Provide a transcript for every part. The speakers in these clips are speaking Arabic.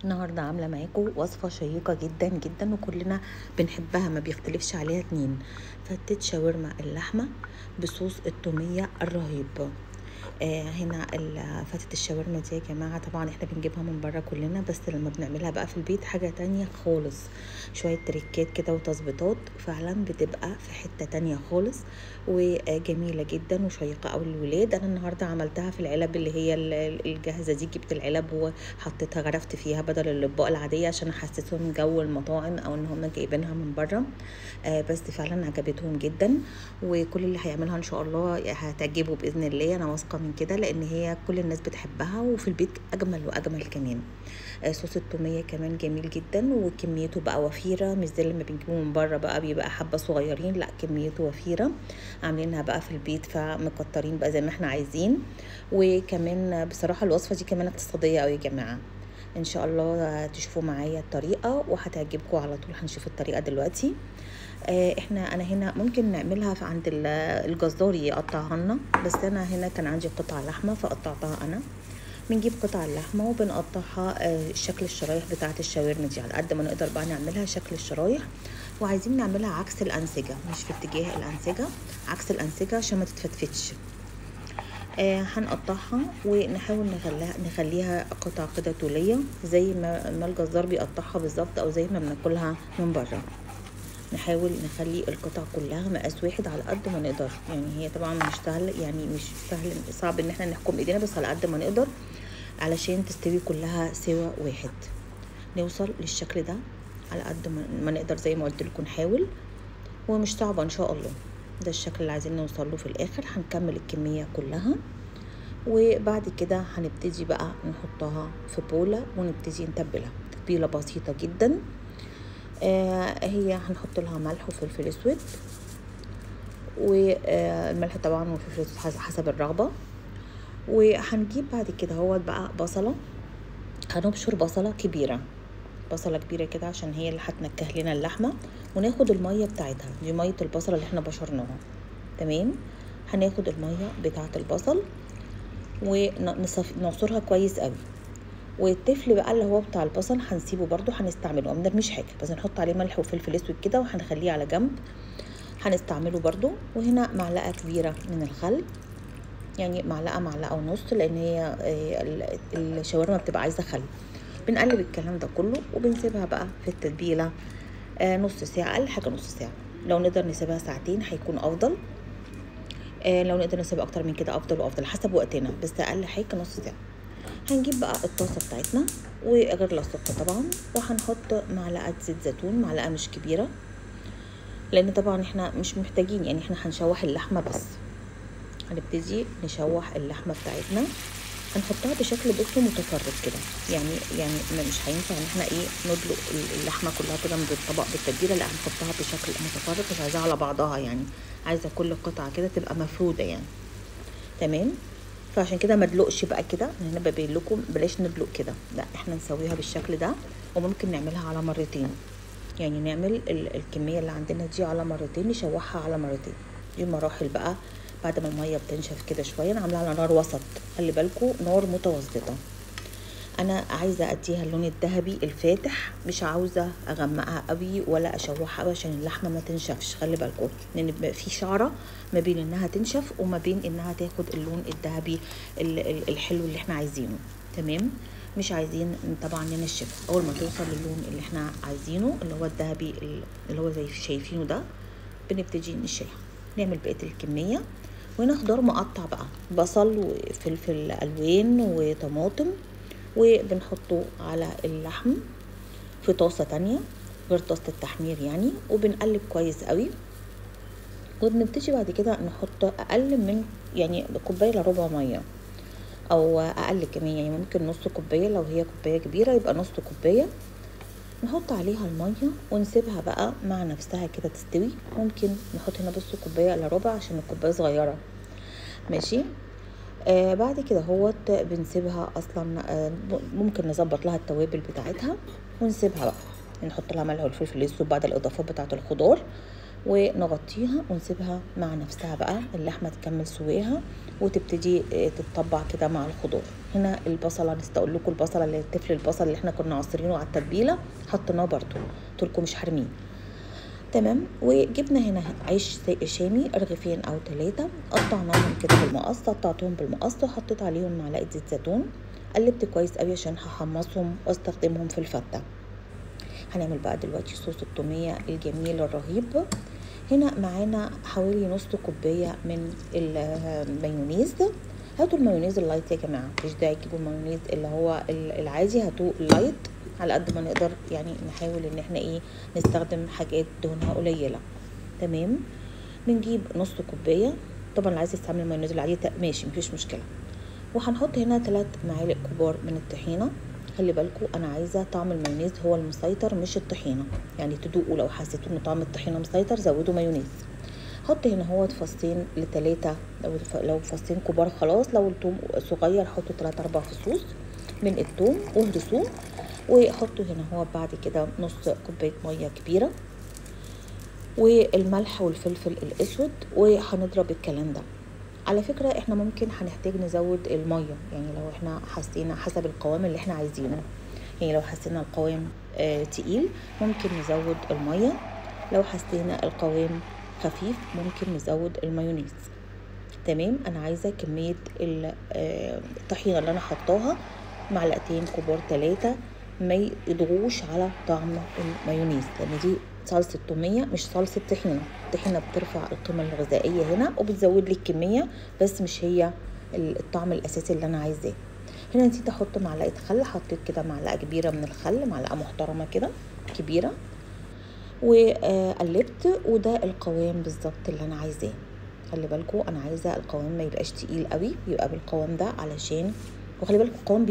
النهاردة عاملة معاكم وصفة شيقة جدا جدا وكلنا بنحبها، ما بيختلفش عليها اتنين. فتة شاورما اللحمة بصوص التومية الرهيب. هنا فتة الشاورما دي يا جماعة طبعا احنا بنجيبها من بره كلنا، بس لما بنعملها بقى في البيت حاجة تانية خالص. شوية تريكات كده وتظبيطات فعلا بتبقى في حتة تانية خالص، وجميلة جدا وشيقة قوي للولاد. انا النهاردة عملتها في العلب اللي هي الجاهزة دي، جبت العلب وحطيتها غرفت فيها بدل الاطباق العادية عشان احسسهم جو المطاعم او ان هم جايبينها من بره. بس فعلا عجبتهم جدا، وكل اللي هيعملها ان شاء الله هتعجبه باذن الله، انا واثقه من كده، لان هي كل الناس بتحبها وفي البيت اجمل واجمل كمان. صوص التوميه كمان جميل جدا وكميته بقى وفيره، مش زي لما بنجيبه من بره بقى بيبقى حبه صغيرين، لا كميته وفيره. عاملينها بقى في البيت فمكترين بقى زي ما احنا عايزين. وكمان بصراحه الوصفه دي كمان اقتصاديه قوي يا جماعه. ان شاء الله تشوفوا معايا الطريقه وهتعجبكم على طول. هنشوف الطريقه دلوقتي. انا هنا ممكن نعملها في عند الجزار يقطعها لنا، بس انا هنا كان عندي قطع لحمه فقطعتها انا. بنجيب قطع اللحمه وبنقطعها شكل الشرايح بتاعه الشاورما دي، على قد ما نقدر بقى نعملها شكل الشرايح. وعايزين نعملها عكس الانسجه، مش في اتجاه الانسجه، عكس الانسجه عشان ما تتفتفتش. هنقطعها ونحاول نخليها قطع كده طوليه زي ما الجزار بيقطعها بالظبط، او زي ما بناكلها من بره. نحاول نخلي القطع كلها مقاس واحد على قد ما نقدر. يعني هي طبعا مش سهل، يعني مش سهل، صعب ان احنا نحكم ايدينا، بس على قد ما نقدر علشان تستوي كلها سوا واحد. نوصل للشكل ده على قد ما نقدر، زي ما قلت لكم نحاول، ومش صعبة ان شاء الله. ده الشكل اللي عايزين نوصل له في الاخر. هنكمل الكمية كلها، وبعد كده هنبتدي بقى نحطها في بولة ونبتدي نتبلها تتبيلة بسيطة جدا. هي هنحط لها ملح وفلفل اسود، والملح طبعا والفلفل حسب الرغبة. وهنجيب بعد كده هو بقى بصلة، هنبشر بصلة كبيرة، بصلة كبيرة كده عشان هي اللي هتنكه لنا اللحمة. وناخد المية بتاعتها دي، مية البصلة اللي احنا بشرناها. تمام. هناخد المية بتاعة البصل ونعصرها كويس قوي. والتفل بقى اللي هو بتاع البصل هنسيبه برضو، هنستعمله، ما بنرميش حاجه، بس نحط عليه ملح وفلفل اسود كده وهنخليه على جنب، هنستعمله برضو. وهنا معلقه كبيره من الخل، يعني معلقه ونص، لان هي الشاورما بتبقى عايزه خل. بنقلب الكلام ده كله وبنسيبها بقى في التتبيله نص ساعه، اقل حاجه نص ساعه. لو نقدر نسيبها ساعتين هيكون افضل، لو نقدر نسيبها اكتر من كده افضل وافضل حسب وقتنا، بس اقل حاجه نص ساعه. هنجيب بقى الطاسه بتاعتنا وغير السكر طبعا، وهنحط معلقه زيت زيتون، معلقه مش كبيره، لان طبعا احنا مش محتاجين، يعني احنا هنشوح اللحمه بس. هنبتدي نشوح اللحمه بتاعتنا، هنحطها بشكل متفرق كده. يعني مش هينفع ان احنا ندلق اللحمه كلها كده من الطبق بالتتبيله، لا هنحطها بشكل متفرق، مش عايزاها على بعضها، يعني عايزه كل قطعه كده تبقى مفروده يعني. تمام. فعشان كده ما ادلقش بقى كده، انا ببين لكم بلاش ندلق كده، لا احنا نسويها بالشكل ده. وممكن نعملها على مرتين، يعني نعمل الكميه اللي عندنا دي على مرتين، نشوحها على مرتين. دي مراحل بقى. بعد ما الميه بتنشف كده شويه، انا عاملاها على نار وسط، خلي بالكم نار متوسطه. انا عايزه اديها اللون الذهبي الفاتح، مش عاوزه اغمقها قوي ولا اشوحها قوي عشان اللحمه ما تنشفش. خلي بالكم لان بيبقى في شعره ما بين انها تنشف وما بين انها تاخد اللون الذهبي الحلو اللي احنا عايزينه. تمام. مش عايزين طبعا ننشف. اول ما توصل للون اللي احنا عايزينه اللي هو الذهبي اللي هو زي شايفينه ده، بنبتدي نشيلها. نعمل بقيه الكميه. وهنا خضار مقطع بقى، بصل وفلفل الوان وطماطم، وبنحطه على اللحم في طاسة تانية غير طاسة التحمير يعني، وبنقلب كويس قوي. وبنبتدي بعد كده نحط اقل من يعني كوباية الا ربع مية، او اقل كمان، يعني ممكن نص كوباية، لو هي كوباية كبيرة يبقى نص كوباية. نحط عليها المية ونسيبها بقى مع نفسها كده تستوي. ممكن نحط هنا بصوا كوباية الا ربع عشان الكوباية صغيرة. ماشي. بعد كده هوت بنسيبها اصلا. ممكن نظبط لها التوابل بتاعتها ونسيبها بقى، نحط لها ملح والفلفل الاسود بعد الاضافات بتاعه الخضار. ونغطيها ونسيبها مع نفسها بقى، اللحمه تكمل سواها وتبتدي تتطبع كده مع الخضار. هنا البصله، نسيت اقول لكم البصله اللي تفل البصل اللي احنا كنا عصرينه على التتبيله حطيناه برده، قلت لكم مش حارمين. تمام. وجبنا هنا عيش شامي رغيفين او 3، قطعناهم كده بالمقص، قطعتهم بالمقص وحطيت عليهم معلقه زيت زيتون، قلبت كويس قوي عشان هحمصهم واستخدمهم في الفته. هنعمل بقى دلوقتي صوص التوميه الجميل الرهيب. هنا معانا حوالي نص كوبايه من المايونيز. هاتوا المايونيز اللايت يا جماعه، مش داعي تجيبوا المايونيز اللي هو العادي، هاتوه اللايت على قد ما نقدر، يعني نحاول ان احنا نستخدم حاجات دهونها قليله. تمام. بنجيب نص كوبايه، طبعا اللي عايز يستعمل المايونيز العادي ماشي مفيش مشكله. وهنحط هنا 3 معالق كبار من الطحينه. خلي بالكم انا عايزه طعم المايونيز هو المسيطر مش الطحينه، يعني تدوقوا لو حسيتوا ان طعم الطحينه مسيطر زودوا مايونيز. حط هنا هو فصين ل3، لو فصين كبار خلاص، لو الثوم صغير حطوا 3-4 فصوص من الثوم واهرسوه. وحطوا هنا هو بعد كده نص كوبايه ميه كبيره، والملح والفلفل الاسود، وهنضرب الكلام ده. على فكره احنا ممكن هنحتاج نزود الميه، يعني لو احنا حسينا حسب القوام اللي احنا عايزينه، يعني لو حسينا القوام تقيل ممكن نزود الميه، لو حسينا القوام خفيف ممكن نزود المايونيز. تمام. انا عايزه كميه الطحينه اللي انا حطاها 2 معلقة كبار 3 ما يضغوش على طعم المايونيز، لان دي صلصه توميه مش صلصه طحينه. الطحينه بترفع القيمه الغذائيه هنا وبتزود لي الكميه، بس مش هي الطعم الاساسي اللي انا عايزاه. هنا نسيت احط معلقه خل، حطيت كده معلقه كبيره من الخل، معلقه محترمه كده كبيره، وقلبت، وده القوام بالظبط اللي انا عايزاه. خلي بالكم انا عايزه القوام ما يبقاش تقيل قوي، يبقى بالقوام ده علشان، وخلي بالكم القوام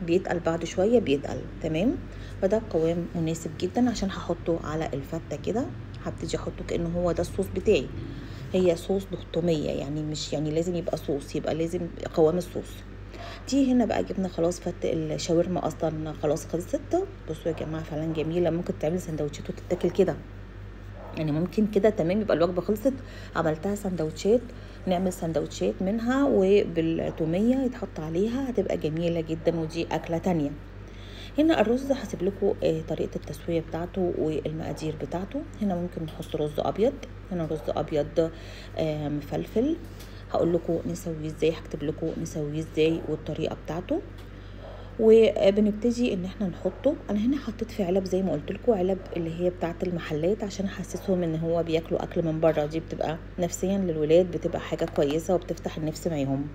بيتقل بعد شويه بيتقل. تمام. فده قوام مناسب جدا عشان هحطه على الفته كده، هبتدي احطه كانه هو ده الصوص بتاعي. هي صوص توميه، يعني مش يعني لازم يبقى صوص، يبقى لازم قوام الصوص. دي هنا بقى جبنا خلاص فت الشاورما اصلا خلاص خلصت. بصوا يا جماعه فعلا جميله، ممكن تعمل سندوتشات وتتاكل كده، يعني ممكن كده تمام، يبقى الوجبه خلصت عملتها سندوتشات، نعمل سندوتشات منها وبالتوميه يتحط عليها، هتبقى جميله جدا، ودي اكله تانية. هنا الرز هسيب لكم طريقه التسويه بتاعته والمقادير بتاعته. هنا ممكن نحط رز ابيض، هنا رز ابيض مفلفل، هقول لكم نسويه ازاي، هكتب لكم نسويه ازاي والطريقه بتاعته. وبنبتدي ان احنا نحطه. انا هنا حطيت في علب زي ما قلت لكم، علب اللي هي بتاعه المحلات عشان احسسهم ان هو بياكلوا اكل من بره، دي بتبقى نفسيا للولاد بتبقى حاجه كويسه وبتفتح النفس معاهم.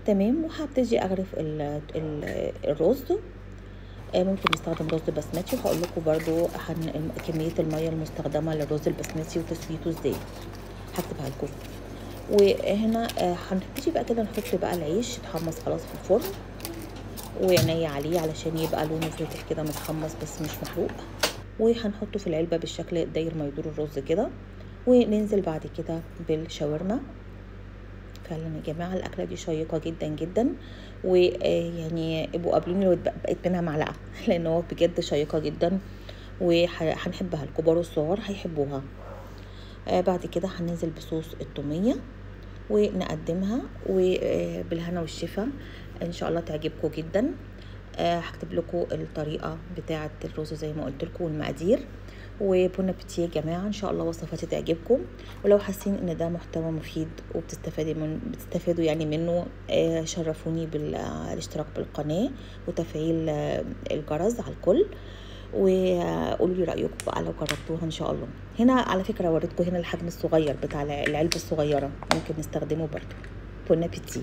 تمام. وهبتدي اغرف الرز. ممكن نستخدم رز بسمتي، وهقول لكم برده كميه الميه المستخدمه للرز البسمتي وتسويته ازاي، هكتبها لكم. وهنا هنبتدي بقى كده نحط بقى العيش يتحمص خلاص في الفرن، وعينيا عليه علشان يبقى لونه فاتح كده متحمص بس مش محروق. وهنحطه في العلبه بالشكل داير ما يدور الرز كده، وننزل بعد كده بالشاورما. فعلا يا جماعه الاكله دي شيقه جدا جدا، ويعني ابقوا قابلوني لو بقيت منها معلقه لان هو بجد شيقه جدا، وهنحبها الكبار والصغار هيحبوها. بعد كده هننزل بصوص التوميه ونقدمها، وبالهنا والشفا ان شاء الله تعجبكم جدا. هكتب لكم الطريقه بتاعه الرز زي ما قلت لكم والمقادير. وبون ابيتي يا جماعه، ان شاء الله وصفاتي تعجبكم، ولو حاسين ان ده محتوى مفيد بتستفادوا يعني منه، شرفوني بالاشتراك بالقناه وتفعيل الجرس على الكل، وقولوا لي رايكم بقى لو جربتوها ان شاء الله. هنا على فكره وريتكم هنا الحجم الصغير بتاع العلبه الصغيره، ممكن نستخدمه برضو. بون ابيتي.